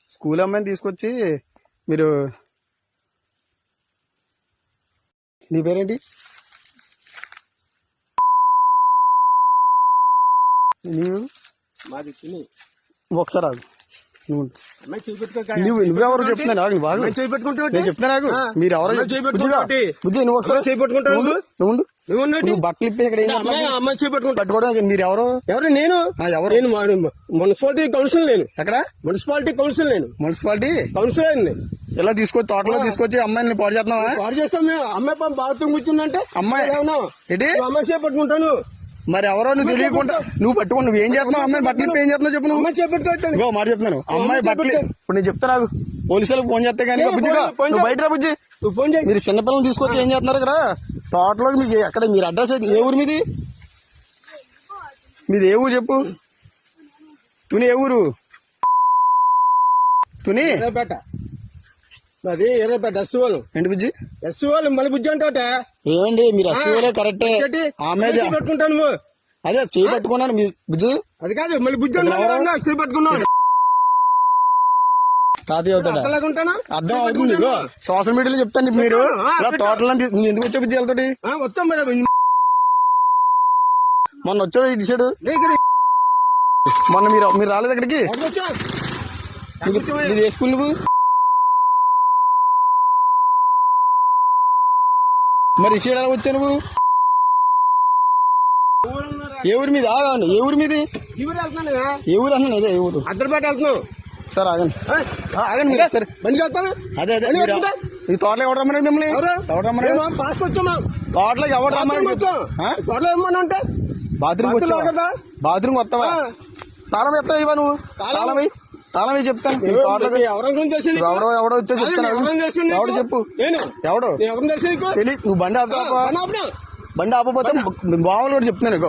school అమ్మాయిని తీసుకొచ్చి మీరు నీ పేరేంటి నీవు మాది ఒకసారి ఆగు నువ్వు నువ్వెవరు చెప్తున్నాను ఆగు బాగా నేను చెప్తాను ఆగు మీరు ఎవరో బుజ్జి నువ్వు ఒకసారి నువ్వు బట్టలు ఇప్పి ఇక్కడ అమ్మాయి పట్టుకోవడం మీరు ఎవరు ఎవరు నేను ఎవరు నేను మున్సిపాలిటీ కౌన్సిల్ నేను ఎక్కడ మున్సిపాలిటీ కౌన్సిల్ నేను మున్సిపాలిటీ కౌన్సిలర్ ఇలా తీసుకొచ్చి తోటలో తీసుకొచ్చి అమ్మాయిని పాడు చేస్తున్నావా పాడు చేస్తాం మేము అమ్మాయి బాత్రూమ్ కూర్చుందంటే అమ్మాయి ఏంటి అమ్మాయి చేపట్టుకుంటాను మరి ఎవరో నువ్వు తెలియకుండా నువ్వు పట్టుకో నువ్వు ఏం చేస్తున్నావు అమ్మాయి బట్టలు ఏం చేస్తున్నావు చెప్పు నువ్వు అమ్మాయి చేపట్టుకుంటాను ఇంకో మాట చెప్తున్నాను అమ్మాయి బట్టలు ఇప్పుడు నేను చెప్తాను పోలీసులకు ఫోన్ చేస్తే కానీ బుజ్జిగా నువ్వు బయట రా బుజ్జి ఫోన్ చేయి మీరు చిన్నపిల్లలు తీసుకొచ్చి ఏం చేస్తున్నారు ఇక్కడ తోటలోకి మీకు ఎక్కడ మీరు అడ్రస్ అయితే ఏ ఊరు మీది ఏ ఊరు చెప్పు తుని ఏ ఊరు తుని ఎర్రపేట అది ఎర్రపేట ఎస్సీఓలు ఏంటి బుజ్జి ఎస్సీఓలు మళ్ళీ బుజ్జి అంటే ఏమండి మీరు ఎస్సీఓలే కరెక్టే ఆమె పెట్టుకుంటాను అదే చేయి పట్టుకున్నాను మీ బుజ్జి అది కాదు మళ్ళీ బుజ్జి చేయి పట్టుకున్నాను తాతయ్య అవుతాడా అర్థం అవుతుంది సోషల్ మీడియాలో చెప్తాను మీరు ఇలా తోటలో నువ్వు ఎందుకు వచ్చా బుజ్జి వెళ్తాడు వస్తాం మేడం మొన్న వచ్చాడు ఇటు సైడ్ మొన్న మీరు రాలేదు అక్కడికి మీరు ఏ స్కూల్ నువ్వు మరి ఇటు సైడ్ ఎలా వచ్చావు నువ్వు ఏ ఊరి మీద ఆగండి ఏ ఊరి మీది ఏ ఊరు అన్నాను అదే ఏ ఊరు అద్దరిపేట వెళ్తున్నావు సార్ ఆగండి ఆగండి మీరు సరే బండి చేస్తాను అదే అదే ఈ తోటలో ఎవరు రమ్మన్నాడు మిమ్మల్ని ఎవరు రమ్మన్నాడు పాస్ వచ్చాము తోటలోకి ఎవరు రమ్మన్నాడు తోటలో ఏమన్నా అంటే బాత్రూమ్ వస్తావా తాళం ఎత్తావు ఇవా నువ్వు తాళం చెప్తాను ఎవడో వచ్చేసి చెప్తాను ఎవడు చెప్పు ఎవడు తెలియదు నువ్వు బండి ఆపుతావా బండి ఆపపోతే బావులు కూడా చెప్తున్నాను